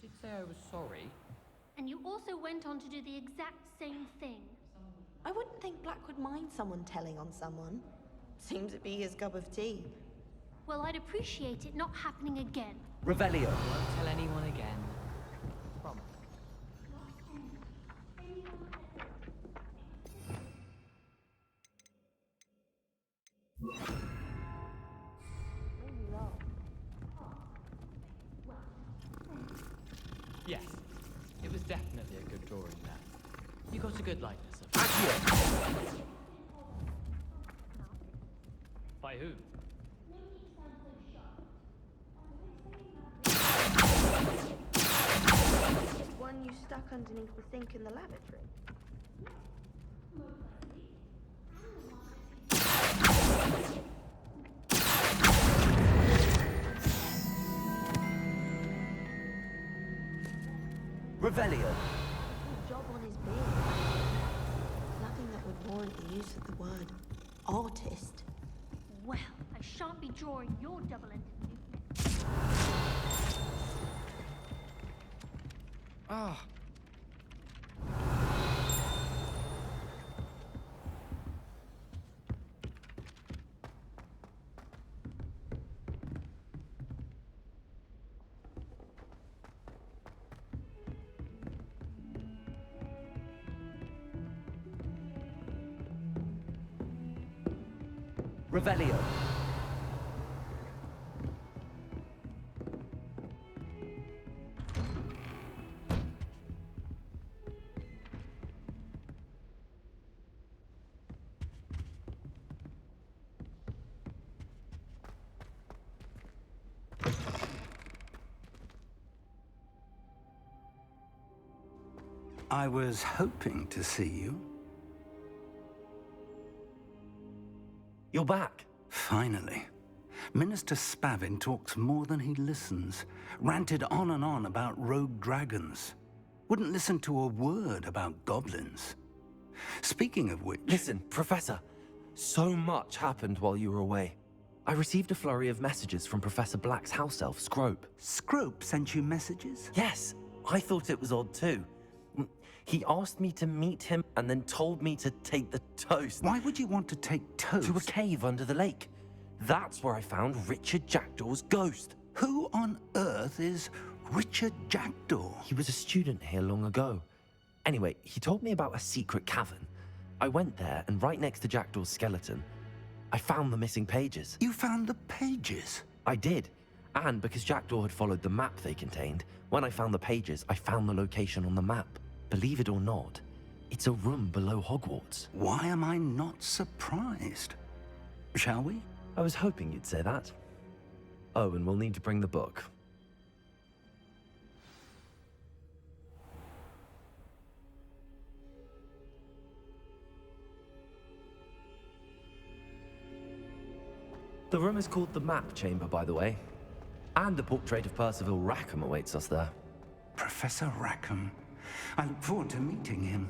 did say I was sorry. And you also went on to do the exact same thing. I wouldn't think Black would mind someone telling on someone. Seems to be his cup of tea. Well, I'd appreciate it not happening again. Revelio. Won't tell anyone again. Promise. Yes, it was definitely a good drawing there. You got a good likeness of it. By who? One you stuck underneath the sink in the lavatory. Revelio. Good job on his beard. Nothing that would warrant the use of the word artist. Well, I shan't be drawing your double-ended loop. Ah. Revelio. I was hoping to see you. You're back. Finally. Minister Spavin talks more than he listens. Ranted on and on about rogue dragons. Wouldn't listen to a word about goblins. Speaking of which... Listen, Professor. So much happened while you were away. I received a flurry of messages from Professor Black's house elf, Scrope. Scrope sent you messages? Yes, I thought it was odd too. He asked me to meet him and then told me to take the toast. Why would you want to take toast? To a cave under the lake. That's where I found Richard Jackdaw's ghost. Who on earth is Richard Jackdaw? He was a student here long ago. Anyway, he told me about a secret cavern. I went there, and right next to Jackdaw's skeleton, I found the missing pages. You found the pages? I did. And because Jackdaw had followed the map they contained, when I found the pages, I found the location on the map. Believe it or not, it's a room below Hogwarts. Why am I not surprised? Shall we? I was hoping you'd say that. Oh, and we'll need to bring the book. The room is called the Map Chamber, by the way. And a portrait of Percival Rackham awaits us there. Professor Rackham. I look forward to meeting him.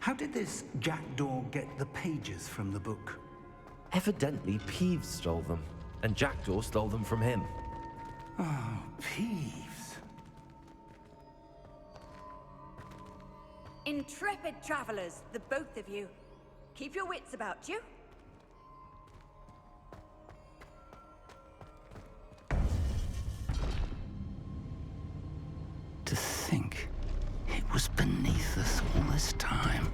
How did this Jackdaw get the pages from the book? Evidently, Peeves stole them, and Jackdaw stole them from him. Oh, Peeves. Intrepid travelers, the both of you. Keep your wits about you. To think it was beneath us all this time.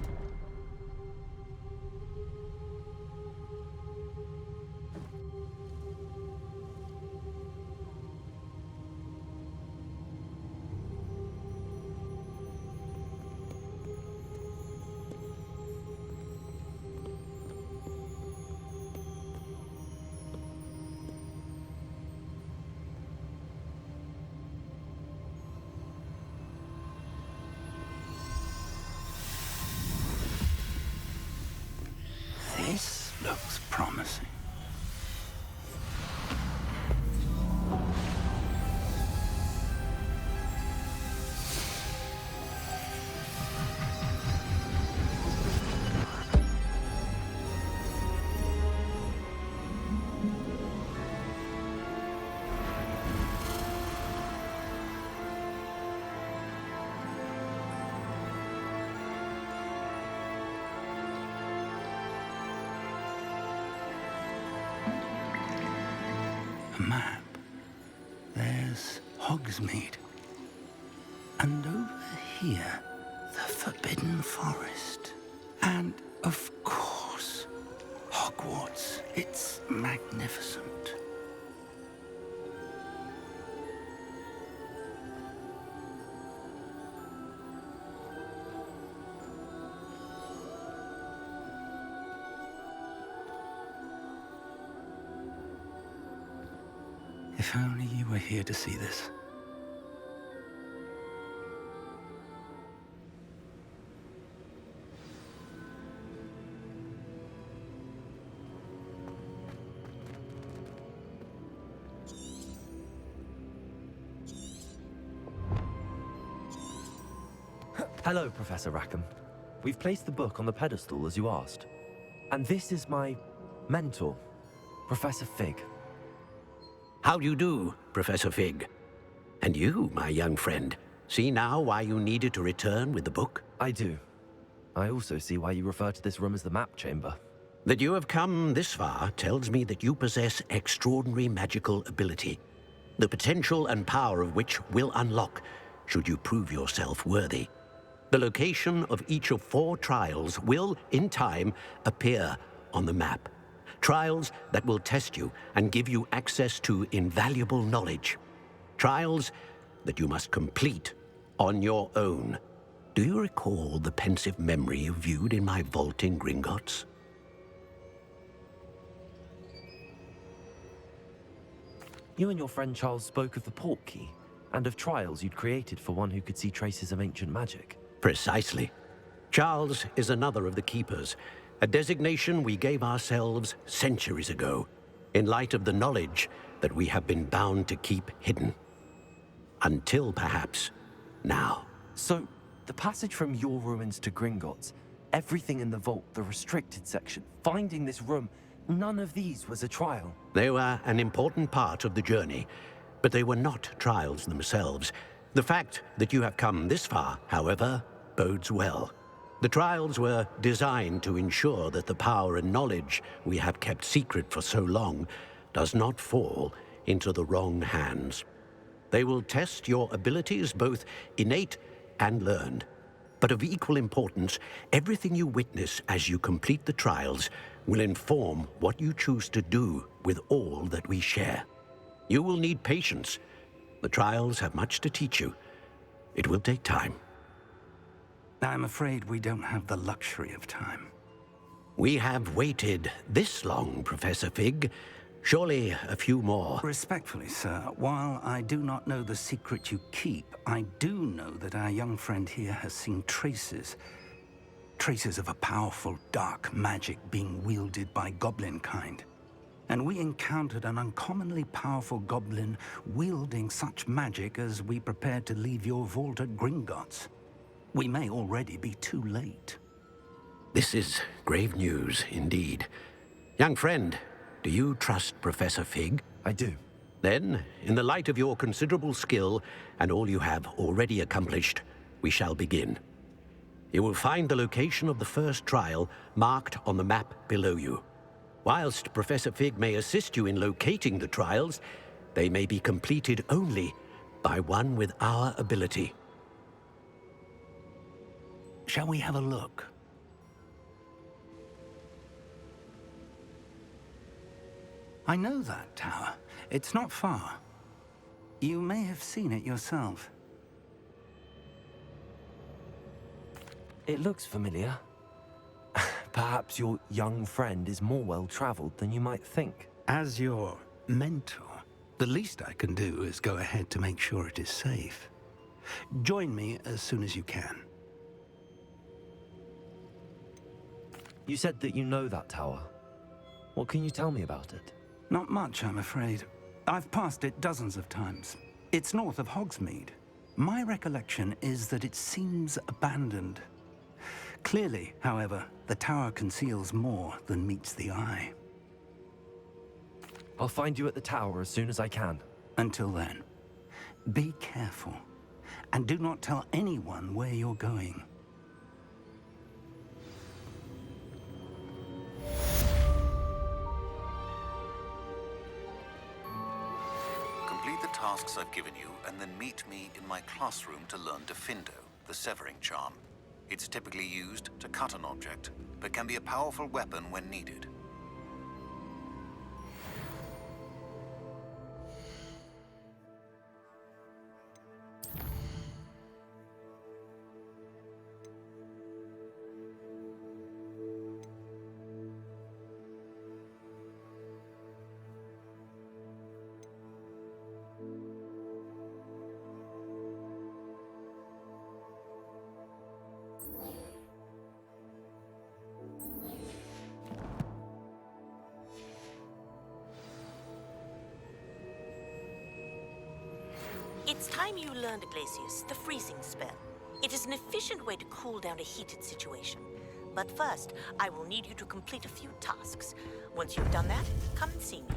A map. There's Hogsmeade. And over here, the Forbidden Forest. And, of course, Hogwarts. It's magnificent. If only you were here to see this. Hello, Professor Rackham. We've placed the book on the pedestal as you asked. And this is my mentor, Professor Fig. How do you do, Professor Fig? And you, my young friend, see now why you needed to return with the book? I do. I also see why you refer to this room as the map chamber. That you have come this far tells me that you possess extraordinary magical ability, the potential and power of which will unlock should you prove yourself worthy. The location of each of 4 trials will, in time, appear on the map. Trials that will test you and give you access to invaluable knowledge. Trials that you must complete on your own. Do you recall the pensive memory you viewed in my vault in Gringotts? You and your friend Charles spoke of the portkey and of trials you'd created for one who could see traces of ancient magic. Precisely. Charles is another of the Keepers, a designation we gave ourselves centuries ago, in light of the knowledge that we have been bound to keep hidden. Until, perhaps, now. So, the passage from your ruins to Gringotts, everything in the vault, the restricted section, finding this room, none of these was a trial. They were an important part of the journey, but they were not trials themselves. The fact that you have come this far, however, bodes well. The trials were designed to ensure that the power and knowledge we have kept secret for so long does not fall into the wrong hands. They will test your abilities, both innate and learned. But of equal importance, everything you witness as you complete the trials will inform what you choose to do with all that we share. You will need patience. The trials have much to teach you. It will take time. I'm afraid we don't have the luxury of time. We have waited this long, Professor Fig. Surely a few more. Respectfully, sir, while I do not know the secret you keep, I do know that our young friend here has seen traces of a powerful dark magic being wielded by goblin kind. And we encountered an uncommonly powerful goblin wielding such magic as we prepared to leave your vault at Gringotts. We may already be too late. This is grave news, indeed. Young friend, do you trust Professor Fig? I do. Then, in the light of your considerable skill and all you have already accomplished, we shall begin. You will find the location of the first trial marked on the map below you. Whilst Professor Fig may assist you in locating the trials, they may be completed only by one with our ability. Shall we have a look? I know that tower. It's not far. You may have seen it yourself. It looks familiar. Perhaps your young friend is more well-traveled than you might think. As your mentor, the least I can do is go ahead to make sure it is safe. Join me as soon as you can. You said that you know that tower. What can you tell me about it? Not much, I'm afraid. I've passed it dozens of times. It's north of Hogsmeade. My recollection is that it seems abandoned. Clearly, however, the tower conceals more than meets the eye. I'll find you at the tower as soon as I can. Until then, be careful, and do not tell anyone where you're going. tasks I've given you, and then meet me in my classroom to learn Defindo, the severing charm. It's typically used to cut an object, but can be a powerful weapon when needed. It's time you learned, Iglesias, the freezing spell. It is an efficient way to cool down a heated situation. But first, I will need you to complete a few tasks. Once you've done that, come and see me.